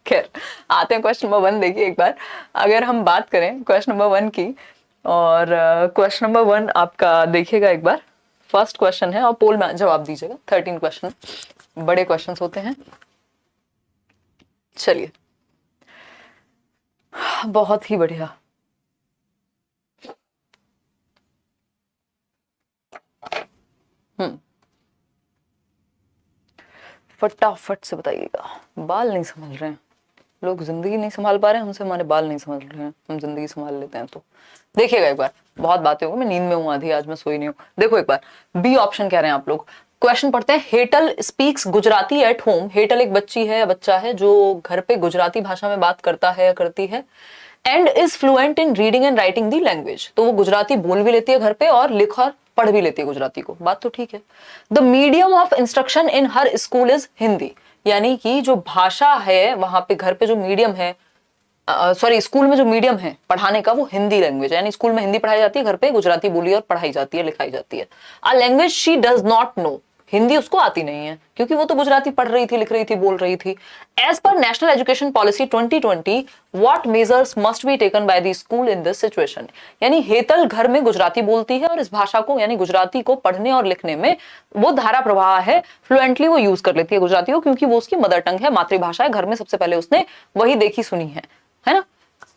खैर आते हैं क्वेश्चन नंबर 1। देखिए एक बार अगर हम बात करें क्वेश्चन नंबर 1 की, और क्वेश्चन नंबर 1 आपका देखिएगा एक बार, फर्स्ट क्वेश्चन है और पोल में जवाब दीजिएगा। 13 क्वेश्चन, बड़े क्वेश्चन होते हैं। चलिए बहुत ही बढ़िया। फटाफट से बताइएगा। बाल नहीं समझ रहे हैं लोग, जिंदगी नहीं संभाल पा रहे हैं, हमसे हमारे बाल नहीं समझ रहे हैं, हम जिंदगी संभाल लेते हैं। तो देखिएगा एक बार, बहुत बातें होंगी, मैं नींद में हूँ आधी, आज मैं सोई नहीं हूँ। देखो एक बार बी ऑप्शन कह रहे हैं आप लोग। क्वेश्चन पढ़ते हैं। Hetal speaks Gujarati at home. Hetal एक बच्ची है, बच्चा है जो घर पे गुजराती भाषा में बात करता है या करती है। And is fluent in reading and writing the language. तो वो गुजराती बोल भी लेती है घर पे और लिख और पढ़ भी लेती है गुजराती को, बात तो ठीक है। The medium of instruction in her school is Hindi. यानी कि जो भाषा है वहां पे, घर पे जो मीडियम है, सॉरी स्कूल में जो मीडियम है पढ़ाने का, वो हिंदी लैंग्वेज है। यानी स्कूल में हिंदी पढ़ाई जाती है, घर पे गुजराती बोली और पढ़ाई जाती है, लिखाई जाती है। A language she does not know. Hindi उसको आती नहीं है क्योंकि वो तो गुजराती पढ़ रही थी, लिख रही थी, बोल रही थी। As per national education policy 2020 what measures must be taken by the school in this situation. यानी हेतल घर में गुजराती बोलती है और इस भाषा को यानी गुजराती को पढ़ने और लिखने में वो धारा प्रवाह है, फ्लुएंटली वो यूज कर लेती है गुजराती को, क्योंकि वो उसकी मदर टंग है, मातृभाषा है, घर में सबसे पहले उसने वही देखी सुनी है ना।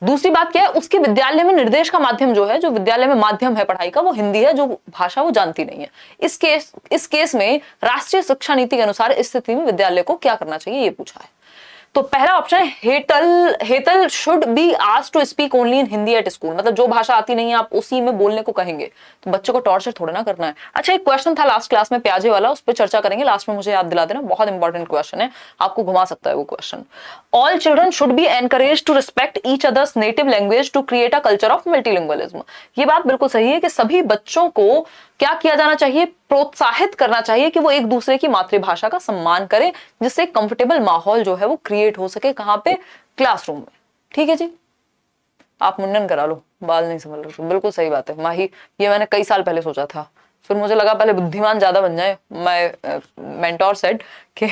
दूसरी बात क्या है, उसके विद्यालय में निर्देश का माध्यम जो है, जो विद्यालय में माध्यम है पढ़ाई का, वो हिंदी है, जो भाषा वो जानती नहीं है। इस केस में राष्ट्रीय शिक्षा नीति के अनुसार इस स्थिति में विद्यालय को क्या करना चाहिए, ये पूछा है। तो पहला ऑप्शन है Hetal should be asked to speak only in Hindi at school. मतलब जो भाषा आती नहीं है आप उसी में बोलने को कहेंगे, तो बच्चों को टॉर्चर थोड़ा ना करना है। अच्छा एक क्वेश्चन था लास्ट क्लास में प्याजे वाला, उस पर चर्चा करेंगे लास्ट में, मुझे याद दिला देना, बहुत इंपॉर्टेंट क्वेश्चन है, आपको घुमा सकता है वो question. All children should be encourage to respect each others native language to create a culture of multilingualism. ये बात बिल्कुल सही है कि सभी बच्चों को क्या किया जाना चाहिए, प्रोत्साहित करना चाहिए कि वो एक दूसरे की मातृभाषा का सम्मान करें, जिससे कंफर्टेबल माहौल जो है वो क्रिएट हो सके। कहां पे? क्लासरूम में। ठीक है जी, आप मुंडन करा लो, बाल नहीं संभल रहे। बिल्कुल सही बात है माही, ये मैंने कई साल पहले सोचा था, फिर मुझे लगा पहले बुद्धिमान ज्यादा बन जाए। माय मेंटोर सेड कि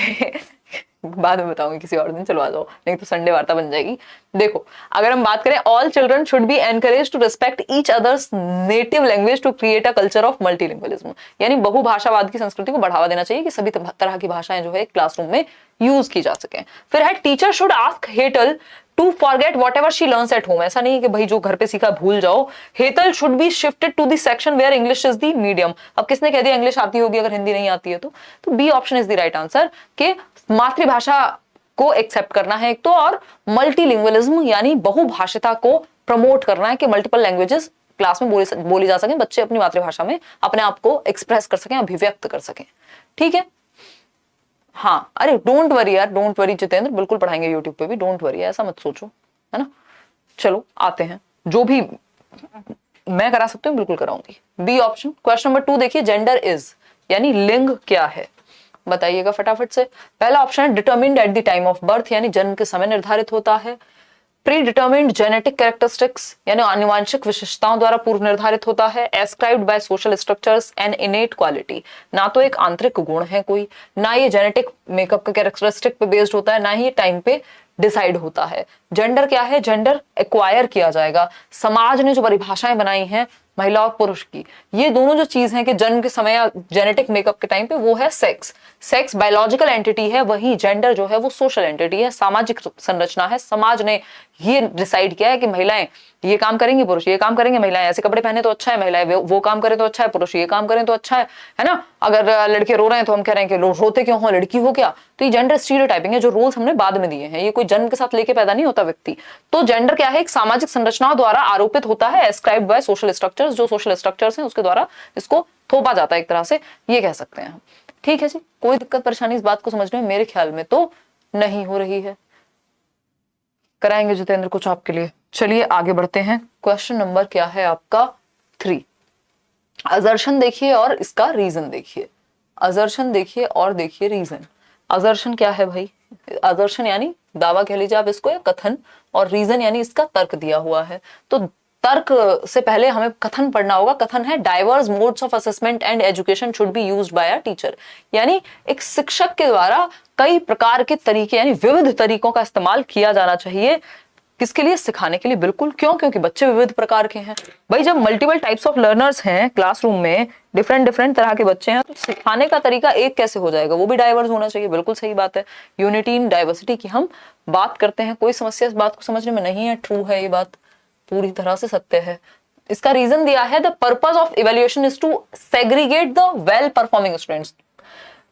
बाद में बताऊंगी किसी और दिन, चलो आ जाओ, नहीं तो संडे वार्ता बन जाएगी। देखो अगर हम बात करें, all children should be encourage to respect each others native language to create a culture of multilingualism. यानी बहुभाषावाद की संस्कृति को बढ़ावा देना चाहिए कि सभी तरह की भाषाएं जो है क्लासरूम में यूज की जा सके। फिर है teacher should ask Hetal to forget whatever she learns at home. ऐसा नहीं है कि भाई जो घर पे सीखा भूल जाओ। Hetal should be shifted to the section where English is the medium. अब किसने कह दिया इंग्लिश आती होगी अगर हिंदी नहीं आती है तो B option is the right answer, कि मातृभाषा को एक्सेप्ट करना है एक तो, और मल्टीलिंगुअलिज्म यानी बहुभाषिता को प्रमोट करना है कि मल्टीपल लैंग्वेजेस क्लास में बोली जा सकें, बच्चे अपनी मातृभाषा में अपने आप को एक्सप्रेस कर सकें, अभिव्यक्त कर सकें। ठीक है, हाँ अरे डोंट वरी यार, डोंट वरी जितेंद्र, बिल्कुल पढ़ाएंगे यूट्यूब पे भी, डोंट वरी, ऐसा मत सोचो, है ना। चलो आते हैं, जो भी मैं करा सकती हूँ बिल्कुल कराऊंगी। B option. क्वेश्चन नंबर 2 देखिए, जेंडर इज यानी लिंग क्या है, बताइएगा फटाफट से। पहला ऑप्शन है determined at the time of birth, यानी जन्म के समय निर्धारित होता है। प्री डिटर्मिन्ड जेनेटिक कैरेक्टरिस्टिक्स यानी आनुवांशिक विशेषताओं द्वारा पूर्व निर्धारित होता है। Ascribed by social structures and इनेट quality, ना तो एक आंतरिक गुण है कोई, ना ये जेनेटिक मेकअप के कैरेक्टरिस्टिक पे बेस्ड होता है, ना ही ये टाइम पे डिसाइड होता है। जेंडर क्या है? जेंडर एक्वायर किया जाएगा। समाज ने जो परिभाषाएं बनाई हैं महिला और पुरुष की, ये दोनों जो चीज है कि जन्म के समय या जेनेटिक मेकअप के टाइम पे, वो है सेक्स। सेक्स बायोलॉजिकल एंटिटी है, वही जेंडर जो है वो सोशल एंटिटी है, सामाजिक संरचना है। समाज ने ये डिसाइड किया है कि महिलाएं ये काम करेंगी, पुरुष ये काम करेंगे। महिलाएं ऐसे कपड़े पहने तो अच्छा है, महिलाएं वो काम करें तो अच्छा है, पुरुष ये काम करें तो अच्छा है ना। अगर लड़के रो रहे हैं तो हम कह रहे हैं कि रोते क्यों हो, लड़की हो क्या। तो ये जेंडर स्टीरियोटाइपिंग है, जो रूल्स हमने बाद में दिए हैं, ये कोई जन्म के साथ लेके पैदा नहीं होता व्यक्ति। तो जेंडर क्या है? एक सामाजिक संरचनाओं द्वारा आरोपित होता है, एस्क्राइब्ड बाय सोशल स्ट्रक्चर्स, जो सोशल स्ट्रक्चर्स हैं उसके द्वारा इसको थोपा जाता है एक तरह से, ये कह सकते हैं। ठीक है जी, कोई दिक्कत परेशानी इस बात को समझने में मेरे ख्याल में तो नहीं हो रही है। कराएंगे जितेंद्र कुछ आपके लिए। चलिए आगे बढ़ते हैं। क्वेश्चन नंबर क्या है आपका 3। असर्शन देखिए और इसका रीजन देखिए। असर्शन देखिए और देखिए रीजन। असर्शन क्या है भाई? असर्शन यानी दावा कह लीजिए आप इसको, या कथन, और रीजन यानी इसका तर्क दिया हुआ है। तो तर्क से पहले हमें कथन पढ़ना होगा। कथन है diverse modes of assessment and education should be used by a teacher, यानी एक शिक्षक के द्वारा कई प्रकार के तरीके यानी विविध तरीकों का इस्तेमाल किया जाना चाहिए। किसके लिए? सिखाने के लिए। बिल्कुल। क्यों? क्योंकि बच्चे विविध प्रकार के हैं भाई। जब मल्टीपल टाइप्स ऑफ लर्नर्स हैं क्लासरूम में, डिफरेंट तरह के बच्चे हैं, तो सिखाने का तरीका एक कैसे हो जाएगा? वो भी डाइवर्स होना चाहिए। बिल्कुल सही बात है। यूनिटी इन डाइवर्सिटी की हम बात करते हैं। कोई समस्या इस बात को समझने में नहीं है। ट्रू है, ये बात पूरी तरह से सत्य है। इसका रीजन दिया है, the purpose of evaluation is to segregate the well performing students,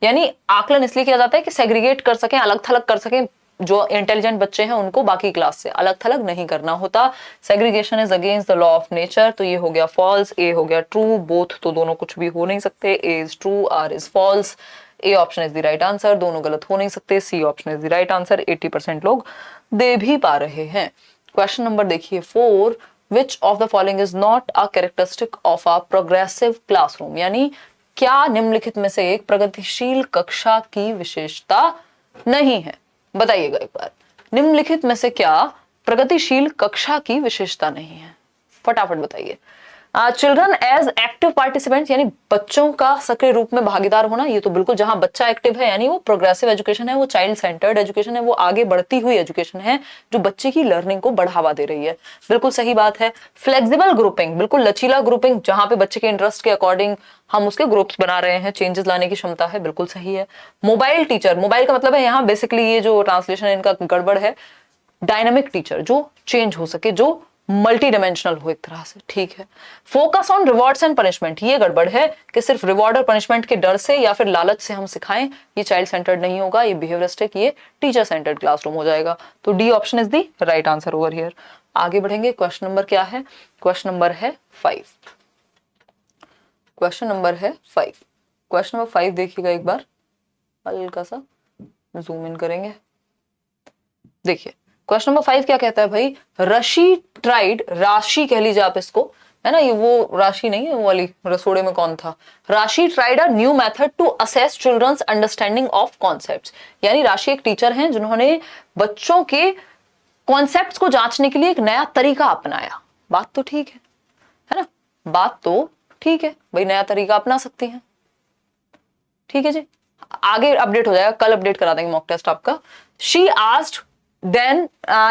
यानी आकलन इसलिए किया जाता है कि सेग्रीगेट कर सकें, अलग थलग कर सकें जो इंटेलिजेंट बच्चे हैं उनको बाकी क्लास से अलग थलग नहीं करना होता। Segregation is against the law of nature, तो ये हो गया फॉल्स, ए हो गया ट्रू, बोथ तो दोनों कुछ भी हो नहीं सकते। A is true, R is false, A option is the right answer, दोनों गलत हो नहीं सकते। C option is the right answer, 80% लोग दे भी पा रहे हैं। क्वेश्चन नंबर देखिए 4, which of the following is not a characteristic of a progressive classroom, यानी क्या निम्नलिखित में से एक प्रगतिशील कक्षा की विशेषता नहीं है? बताइएगा एक बार, निम्नलिखित में से क्या प्रगतिशील कक्षा की विशेषता नहीं है? फटाफट बताइए। चिल्ड्रन एज एक्टिव पार्टिसिपेंट, यानी बच्चों का सक्रिय रूप में भागीदार होना, ये तो बिल्कुल, जहां बच्चा एक्टिव है यानी वो प्रोग्रेसिव एजुकेशन है, वो चाइल्ड सेंटर्ड एजुकेशन है, वो आगे बढ़ती हुई एजुकेशन है जो बच्चे की लर्निंग को बढ़ावा दे रही है। बिल्कुल सही बात है। फ्लेक्सिबल ग्रुपिंग, बिल्कुल लचीला ग्रुपिंग, जहां पे बच्चे के इंटरेस्ट के अकॉर्डिंग हम उसके ग्रुप्स बना रहे हैं, चेंजेस लाने की क्षमता है, बिल्कुल सही है। मोबाइल टीचर, मोबाइल का मतलब है यहाँ बेसिकली, ये जो ट्रांसलेशन इनका गड़बड़ है, डायनामिक टीचर जो चेंज हो सके, जो मल्टी डायमेंशनल हो एक तरह से, ठीक है। Focus on rewards and punishment, ये गड़बड़ है कि सिर्फ रिवॉर्ड और पनिशमेंट के डर से या फिर लालच से हम सिखाएं, ये चाइल्ड सेंटर्ड नहीं होगा, ये बिहेवियरिस्टिक, ये टीचर सेंटर्ड क्लासरूम हो जाएगा। तो D option is the right answer over here. आगे बढ़ेंगे। क्वेश्चन नंबर क्या है? क्वेश्चन नंबर है 5। क्वेश्चन नंबर है 5। क्वेश्चन नंबर 5 देखिएगा एक बार, हल्का सा जूम इन करेंगे। देखिए क्वेश्चन नंबर 5 क्या कहता है भाई? रशी ट्राइड, राशि कह लीजिए आप इसको, है ना, ये वो राशि नहीं है वो वाली रसोड़े में कौन था। Rashi tried a new method to assess children's understanding of concepts, यानी राशि एक टीचर हैं जिन्होंने बच्चों के कॉन्सेप्ट्स को जांचने के लिए एक नया तरीका अपनाया। बात तो ठीक है ना, बात तो ठीक है भाई, नया तरीका अपना सकती हैं, ठीक है जी। आगे अपडेट हो जाएगा, कल अपडेट करा देंगे मॉक टेस्ट आपका। She asked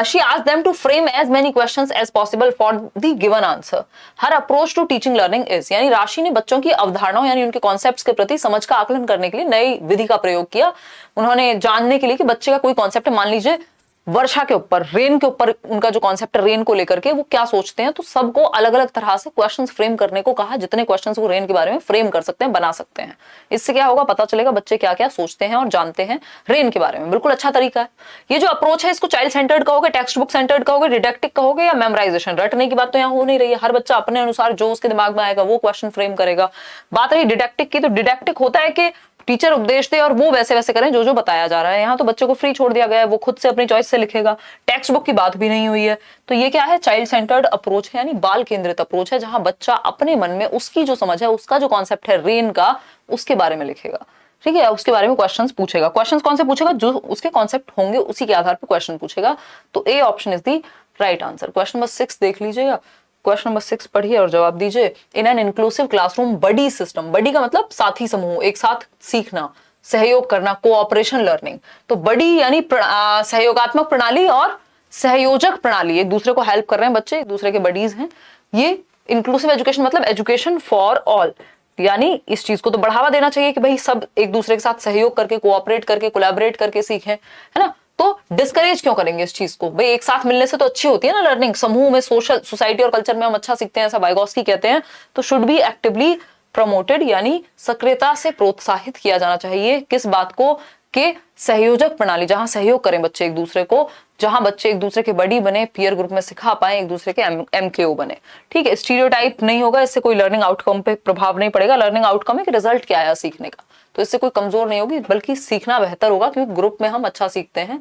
she asked them to frame as many questions as possible for the given answer. Her approach to teaching learning is, यानी राशि ने बच्चों की अवधारणाओं यानी उनके कॉन्सेप्ट्स के प्रति समझ का आकलन करने के लिए नई विधि का प्रयोग किया। उन्होंने जानने के लिए कि बच्चे का कोई कॉन्सेप्ट है, मान लीजिए वर्षा के ऊपर, रेन के ऊपर, उनका जो कॉन्सेप्ट है रेन को लेकर के, वो क्या सोचते हैं, तो सबको अलग अलग तरह से क्वेश्चंस फ्रेम करने को कहा। जितने क्वेश्चंस वो रेन के बारे में फ्रेम कर सकते हैं, बना सकते हैं, इससे क्या होगा, पता चलेगा बच्चे क्या क्या सोचते हैं और जानते हैं रेन के बारे में। बिल्कुल अच्छा तरीका है। ये जो अप्रोच है, इसको चाइल्ड सेंटर्ड कहोगे, टेक्स्ट बुक सेंटर्ड कहोगे, डिडक्टिक कहोगे या मेमोराइजेशन, रटने की बात तो यहाँ हो नहीं रही है। हर बच्चा अपने अनुसार जो उसके दिमाग में आएगा वो क्वेश्चन फ्रेम करेगा। बात रही डिडक्टिक की, तो डिडक्टिक होता है कि टीचर उपदेश दे और वो वैसे वैसे करें जो जो बताया जा रहा है। यहाँ तो बच्चे को फ्री छोड़ दिया गया है, वो खुद से अपनी चॉइस से लिखेगा। टेक्स्ट बुक की बात भी नहीं हुई है, तो ये क्या है, चाइल्ड सेंटर्ड अप्रोच है, यानी बाल केंद्रित अप्रोच है, जहां बच्चा अपने मन में उसकी जो समझ है, उसका जो कॉन्सेप्ट है रेन का, उसके बारे में लिखेगा, ठीक है। उसके बारे में क्वेश्चंस पूछेगा। क्वेश्चंस कौन से पूछेगा? जो उसके कॉन्सेप्ट होंगे उसी के आधार पर क्वेश्चन पूछेगा। तो ए option is the right answer. Question number 6 देख लीजिएगा। क्वेश्चन नंबर 6 पढ़िए और जवाब दीजिए। In an inclusive classroom buddy system, buddy का मतलब साथी समूह, एक साथ सीखना, सहयोग करना, कोऑपरेशन लर्निंग। तो बड़ी यानी सहयोगात्मक प्रणाली और सहयोजक प्रणाली, एक दूसरे को हेल्प कर रहे हैं बच्चे, एक दूसरे के बडीज हैं। ये इंक्लूसिव एजुकेशन मतलब एजुकेशन फॉर ऑल, यानी इस चीज को तो बढ़ावा देना चाहिए कि भाई सब एक दूसरे के साथ सहयोग करके, कोऑपरेट करके, कोलैबोरेट करके सीखें, है ना। तो डिस्करेज क्यों करेंगे इस चीज को? भाई एक साथ मिलने से तो अच्छी होती है ना लर्निंग, समूह में, सोशल सोसाइटी और कल्चर में हम अच्छा सीखते हैं, ऐसा वाइगोस्की कहते हैं। तो शुड बी एक्टिवली प्रमोटेड, यानी सक्रियता से प्रोत्साहित किया जाना चाहिए। किस बात को? के सहयोजक प्रणाली, जहां सहयोग करें बच्चे एक दूसरे को, जहां बच्चे एक दूसरे के बड़ी बने, पीयर ग्रुप में सिखा पाए, एक दूसरे के एमकेओ बने, ठीक है। स्टीरियोटाइप नहीं होगा, इससे कोई लर्निंग आउटकम पे प्रभाव नहीं पड़ेगा। लर्निंग आउटकम है कि रिजल्ट क्या आया सीखने का, तो इससे कोई कमजोर नहीं होगी, बल्कि सीखना बेहतर होगा, क्योंकि ग्रुप में हम अच्छा सीखते हैं।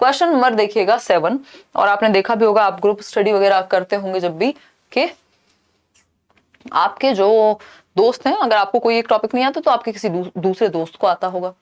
क्वेश्चन नंबर देखिएगा 7, और आपने देखा भी होगा, आप ग्रुप स्टडी वगैरह करते होंगे जब भी, कि आपके जो दोस्त हैं, अगर आपको कोई एक टॉपिक नहीं आता तो आपके किसी दूसरे दोस्त को आता होगा,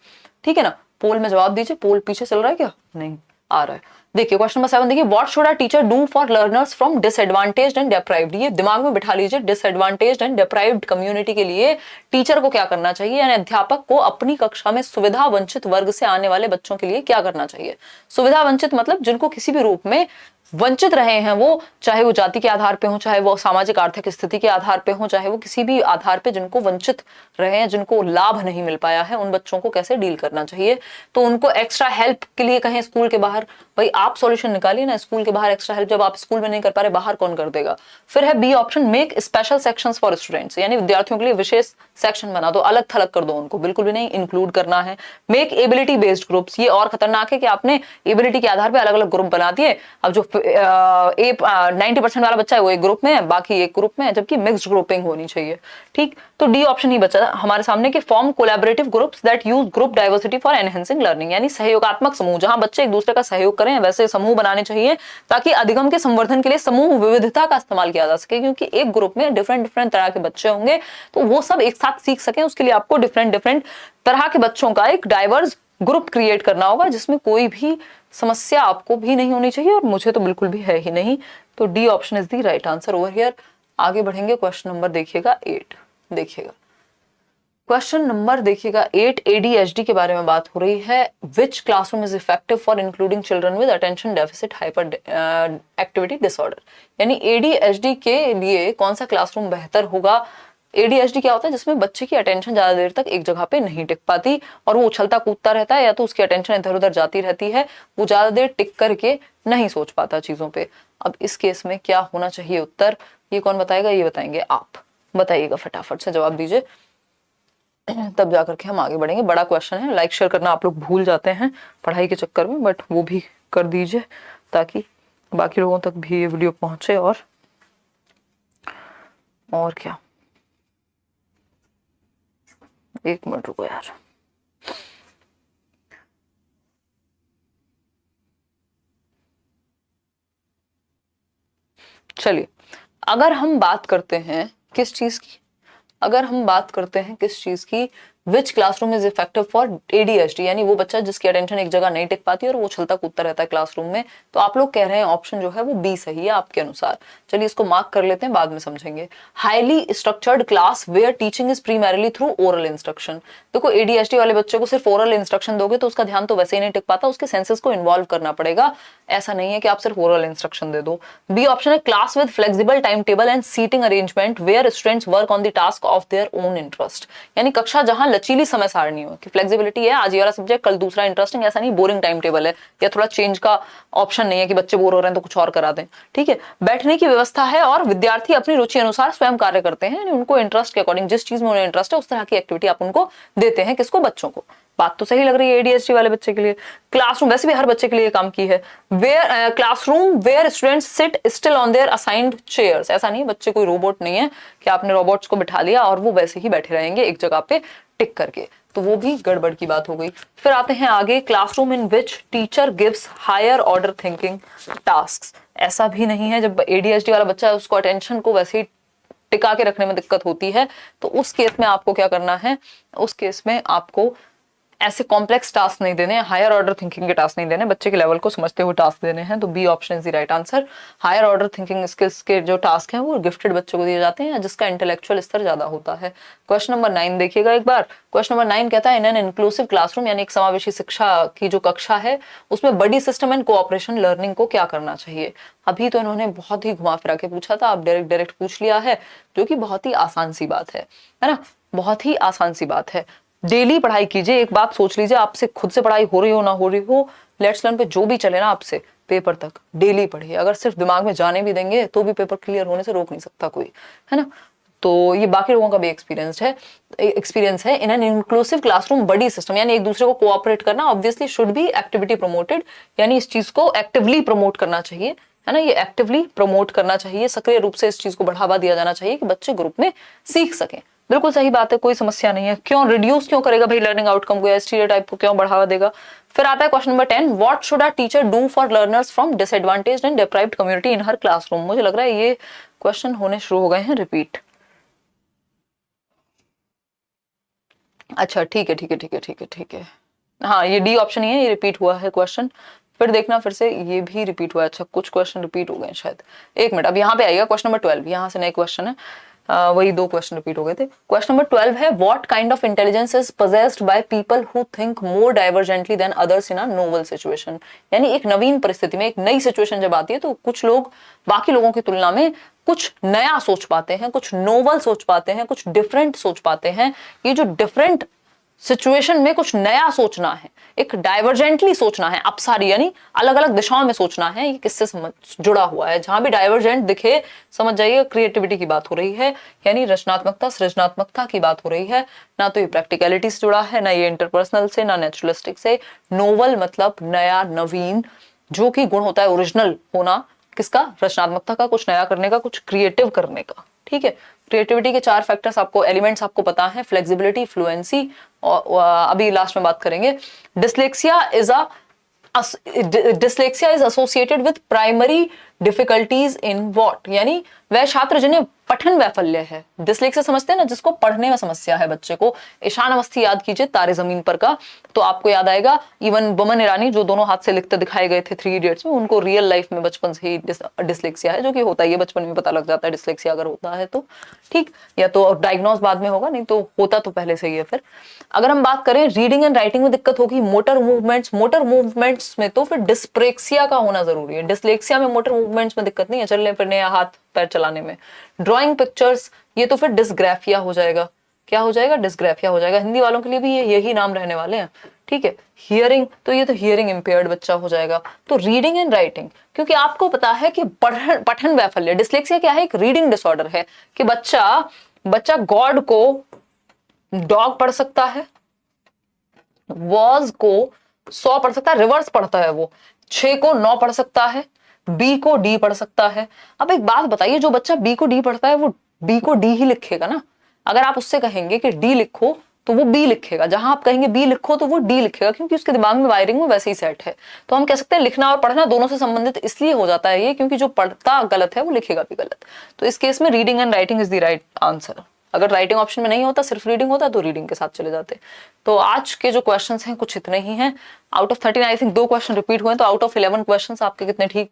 ठीक है ना। पोल में जवाब दीजिए। पोल पीछे चल रहा है क्या? नहीं आ रहा है। देखिए क्वेश्चन नंबर 7 देखिए, what should a teacher do for learners from disadvantaged and deprived. ये दिमाग में बिठा लीजिए, डिसएडवांटेज्ड एंड डिप्राइव्ड कम्युनिटी के लिए टीचर को क्या करना चाहिए, यानी अध्यापक को अपनी कक्षा में सुविधा वंचित वर्ग से आने वाले बच्चों के लिए क्या करना चाहिए। सुविधा वंचित मतलब जिनको किसी भी रूप में वंचित रहे हैं, वो चाहे वो जाति के आधार पे हो, चाहे वो सामाजिक आर्थिक स्थिति के आधार पे हो, चाहे वो किसी भी आधार पे जिनको वंचित रहे हैं, जिनको लाभ नहीं मिल पाया है, उन बच्चों को कैसे डील करना चाहिए। तो उनको एक्स्ट्रा हेल्प के लिए कहें स्कूल के बाहर, भाई आप सॉल्यूशन निकालिए ना, स्कूल के बाहर एक्स्ट्रा हेल्प जब आप स्कूल में नहीं कर पा रहे, बाहर कौन कर देगा। फिर है B option, make special sections for students, यानी विद्यार्थियों के लिए विशेष सेक्शन बना दो, अलग थलग कर दो उनको, बिल्कुल भी नहीं इंक्लूड करना है। मेक एबिलिटी बेस्ड ग्रुप्स, ये और खतरनाक है कि आपने एबिलिटी के आधार पर अलग अलग ग्रुप बना दिए। अब जो 90% वाला बच्चा है वो एक ग्रुप में है, बाकी एक ग्रुप में है, जबकि मिक्स्ड ग्रुपिंग होनी चाहिए। ठीक, तो डी ऑप्शन ही बचा हमारे सामने कि form collaborative groups that use group diversity for enhancing learning, यानी सहयोगात्मक समूह, जहां बच्चे एक दूसरे का सहयोग करें, वैसे समूह बनाने चाहिए ताकि अधिगम के संवर्धन के लिए समूह विविधता का इस्तेमाल किया जा सके, क्योंकि एक ग्रुप में डिफरेंट डिफरेंट तरह के बच्चे होंगे, तो वो सब एक साथ सीख सकें, उसके लिए आपको डिफरेंट डिफरेंट तरह के बच्चों का एक डाइवर्स ग्रुप क्रिएट करना होगा, जिसमें कोई भी समस्या आपको भी नहीं होनी चाहिए, और मुझे तो बिल्कुल भी है ही नहीं। तो D option is the right answer over here. आगे बढ़ेंगे, क्वेश्चन नंबर देखिएगा 8। देखिएगा क्वेश्चन नंबर देखिएगा 8, एडीएचडी के बारे में बात हो रही है। Which classroom is effective for including children with attention deficit hyperactivity disorder, यानी एडीएचडी के लिए कौन सा क्लासरूम बेहतर होगा। एडीएचडी क्या होता है, जिसमें बच्चे की अटेंशन ज्यादा देर तक एक जगह पे नहीं टिक पाती और वो उछलता कूदता रहता है, या तो उसकी अटेंशन इधर उधर जाती रहती है, वो ज्यादा देर टिक करके नहीं सोच पाता चीजों पे। अब इस केस में क्या होना चाहिए उत्तर, ये कौन बताएगा, ये बताएंगे आप, बताइएगा फटाफट से जवाब दीजिए, तब जाकर के हम आगे बढ़ेंगे। बड़ा क्वेश्चन है, लाइक शेयर करना आप लोग भूल जाते हैं पढ़ाई के चक्कर में, बट वो भी कर दीजिए ताकि बाकी लोगों तक भी ये वीडियो पहुंचे। और क्या, एक मिनट रुको यार। चलिए, अगर हम बात करते हैं किस चीज की, अगर हम बात करते हैं किस चीज की, which classroom is effective for ADHD, यानी वो बच्चा जिसकी अटेंशन एक जगह नहीं टिक पाती और वो चलता कूदता रहता है क्लासरूम में, तो आप लोग कह रहे हैं ऑप्शन जो है वो बी सही है आपके अनुसार। चलिए इसको मार्क कर लेते हैं, बाद में समझेंगे। Highly structured class where teaching is primarily through oral instruction, देखो एडीएचडी वाले बच्चे को सिर्फ ओरल इंस्ट्रक्शन दोगे तो उसका ध्यान तो वैसे ही नहीं टिक पाता, उसके सेंसेस को इन्वॉल्व करना पड़ेगा, ऐसा नहीं है कि आप सिर्फ ओरल इंस्ट्रक्शन दे दो। बी ऑप्शन है class with flexible time table and seating arrangement where students work on the task of their own interest, यानी कक्षा जहां लचीली समय सारणी हो, कि फ्लेक्सिबिलिटी है, आज ये वाला सब्जेक्ट कल दूसरा इंटरेस्टिंग, ऐसा नहीं बोरिंग टाइम टेबल है, या थोड़ा चेंज का ऑप्शन नहीं है कि बच्चे बोर हो रहे हैं तो कुछ और करा दें। ठीक है, बैठने की व्यवस्था है और विद्यार्थी अपनी रुचि अनुसार स्वयं कार्य करते हैं, उनको इंटरेस्ट के अकॉर्डिंग जिस चीज में उन्हें इंटरेस्ट है उस तरह की एक्टिविटी आप उनको देते हैं, किसको, बच्चों को। बात तो सही लग रही है एडीएचडी वाले बच्चे के लिए। क्लासरूम वैसे भी हर बच्चे के लिए काम की है, where classroom where students sit still on their assigned chairs, ऐसा नहीं बच्चे कोई रोबोट नहीं है कि आपने रोबोट्स को बिठा लिया और वो वैसे ही बैठे रहेंगे एक जगह पे टिक करके, तो वो भी गड़बड़ की बात हो गई। फिर आते हैं आगे, classroom in which teacher gives higher order thinking tasks, ऐसा भी नहीं है, जब एडीएचडी वाला बच्चा है उसको अटेंशन को वैसे ही टिका के रखने में दिक्कत होती है, तो उस केस में आपको क्या करना है, उस केस में आपको ऐसे कॉम्प्लेक्स टास्क नहीं देने, हायर ऑर्डर थिंकिंग के टास्क नहीं देने, बच्चे के लेवल को समझते हुए टास्क देने हैं, तो B option is the right answer. Higher order thinking skills के जो टास्क हैं वो गिफ्टेड बच्चों को दिए जाते हैं जिसका इंटेलेक्चुअल स्तर ज्यादा होता है। क्वेश्चन नंबर 9 देखिएगा एक बार। क्वेश्चन नंबर 9 कहता है इन एन इंक्लूसिव क्लासरूम, यानी एक समावेशी शिक्षा की जो कक्षा है उसमें buddy system and cooperation learning को क्या करना चाहिए। अभी तो इन्होंने बहुत ही घुमा फिरा के पूछा था, आप डायरेक्ट पूछ लिया है, जो कि बहुत ही आसान सी बात है ना, बहुत ही आसान सी बात है। डेली पढ़ाई कीजिए, एक बात सोच लीजिए, आपसे खुद से पढ़ाई हो रही हो ना हो रही हो, लेट्स लर्न पे जो भी चले ना आपसे पेपर तक डेली पढ़िए, अगर सिर्फ दिमाग में जाने भी देंगे तो भी पेपर क्लियर होने से रोक नहीं सकता कोई, है ना। तो ये बाकी लोगों का भी एक्सपीरियंस है। In an inclusive classroom buddy system, यानी एक दूसरे को कोऑपरेट करना, obviously should be activity promoted, यानी इस चीज को एक्टिवली प्रमोट करना चाहिए, है ना, ये एक्टिवली प्रमोट करना चाहिए, सक्रिय रूप से इस चीज को बढ़ावा दिया जाना चाहिए कि बच्चे ग्रुप में सीख सकें। बिल्कुल सही बात है, कोई समस्या नहीं है। क्यों रिड्यूस क्यों करेगा भाई लर्निंग आउटकम को, या स्टीरियोटाइप को क्यों बढ़ावा देगा। फिर आता है question number 10, what should a teacher do for learners from disadvantaged and deprived community in her classroom. मुझे लग रहा है ये क्वेश्चन होने शुरू हो गए हैं रिपीट। अच्छा ठीक है, हाँ ये डी ऑप्शन ही है, ये रिपीट हुआ है क्वेश्चन। फिर देखना फिर से ये भी रिपीट हुआ है। अच्छा कुछ क्वेश्चन रिपीट हो गए शायद, एक मिनट, अब यहाँ पे आएगा क्वेश्चन नंबर 12, यहाँ से नए क्वेश्चन है, वही 2 क्वेश्चन रिपीट हो गए थे। क्वेश्चन नंबर 12 है what kind of intelligence is possessed by people who think more divergently than others in a novel situation. यानी एक नवीन परिस्थिति में, एक नई सिचुएशन जब आती है तो कुछ लोग बाकी लोगों की तुलना में कुछ नया सोच पाते हैं, कुछ नोवेल सोच पाते हैं, कुछ डिफरेंट सोच पाते हैं। ये जो डिफरेंट सिचुएशन में कुछ नया सोचना है, एक डाइवर्जेंटली सोचना है, अपसारी यानी अलग अलग दिशाओं में सोचना है, ये किससे जुड़ा हुआ है? जहां भी डाइवर्जेंट दिखे समझ जाइए क्रिएटिविटी की बात हो रही है, यानी रचनात्मकता सृजनात्मकता की बात हो रही है। ना तो ये प्रैक्टिकलिटी से जुड़ा है, ना ये इंटरपर्सनल से, ना नेचुरलिस्टिक से। नोवल मतलब नया, नवीन, जो कि गुण होता है ओरिजिनल होना किसका? रचनात्मकता का, कुछ नया करने का, कुछ क्रिएटिव करने का। ठीक है, क्रिएटिविटी के 4 फैक्टर्स आपको, एलिमेंट्स आपको पता है, फ्लेक्सिबिलिटी, फ्लुएंसी, और अभी लास्ट में बात करेंगे। Dyslexia is associated with primary difficulties in what, यानी वह छात्र जिन्हें पठन वैफल्य है। डिसलेक्सिया समझते हैं ना, जिसको पढ़ने में समस्या है बच्चे को। ईशान अवस्थी याद कीजिए तारे जमीन पर का, तो आपको याद आएगा इवन बोमन ईरानी जो दोनों हाथ से लिखते दिखाए गए थे 3 इडियट्स में, उनको रियल लाइफ में बचपन से ही डिसलेक्सिया है, जो कि होता है, बचपन में पता लग जाता है डिसलेक्सिया अगर होता है तो। ठीक, या तो डायग्नोज बाद में होगा, नहीं तो होता तो पहले से ही है। फिर अगर हम बात करें रीडिंग एंड राइटिंग में दिक्कत होगी, मोटर मूवमेंट्स में तो फिर डिस्प्रेक्सिया का होना जरूरी है। डिसलेक्सिया में मोटर मूवमेंट्स में दिक्कत नहीं है, चलने फिरने या हाथ पैर चलाने में। ड्राइंग पिक्चर्स, ये तो फिर डिस्ग्राफिया हो जाएगा। क्या हो जाएगा? डिस्ग्राफिया हो जाएगा। हिंदी वालों के लिए भी यही नाम रहने वाले हैं। ठीक है, हियरिंग, तो ये तो हियरिंग इम्पेयर्ड बच्चा हो जाएगा। तो रीडिंग एंड राइटिंग, क्योंकि आपको पता है कि पठन वैफल्य, डिसलेक्सिया क्या है? एक रीडिंग डिसऑर्डर है कि बच्चा गॉड को डॉग पढ़ सकता है, वॉज को 100 पढ़ सकता है, रिवर्स पढ़ता है वो, 6 को 9 पढ़ सकता है, बी को डी पढ़ सकता है। अब एक बात बताइए, जो बच्चा बी को डी पढ़ता है वो बी को डी ही लिखेगा ना। अगर आप उससे कहेंगे कि डी लिखो तो वो बी लिखेगा, जहां आप कहेंगे बी लिखो तो वो डी लिखेगा, क्योंकि उसके दिमाग में वायरिंग में वैसे ही सेट है। तो हम कह सकते हैं लिखना और पढ़ना दोनों से संबंधित इसलिए हो जाता है ये, क्योंकि जो पढ़ता गलत है वो लिखेगा भी गलत। तो इस केस में reading and writing is the right answer. अगर राइटिंग ऑप्शन में नहीं होता, सिर्फ रीडिंग होता, तो रीडिंग के साथ चले जाते। तो आज के जो क्वेश्चंस हैं कुछ इतने ही हैं। Out of 13 I think 2 question repeat हुए, तो आउट ऑफ 11 क्वेश्चंस आपके कितने ठीक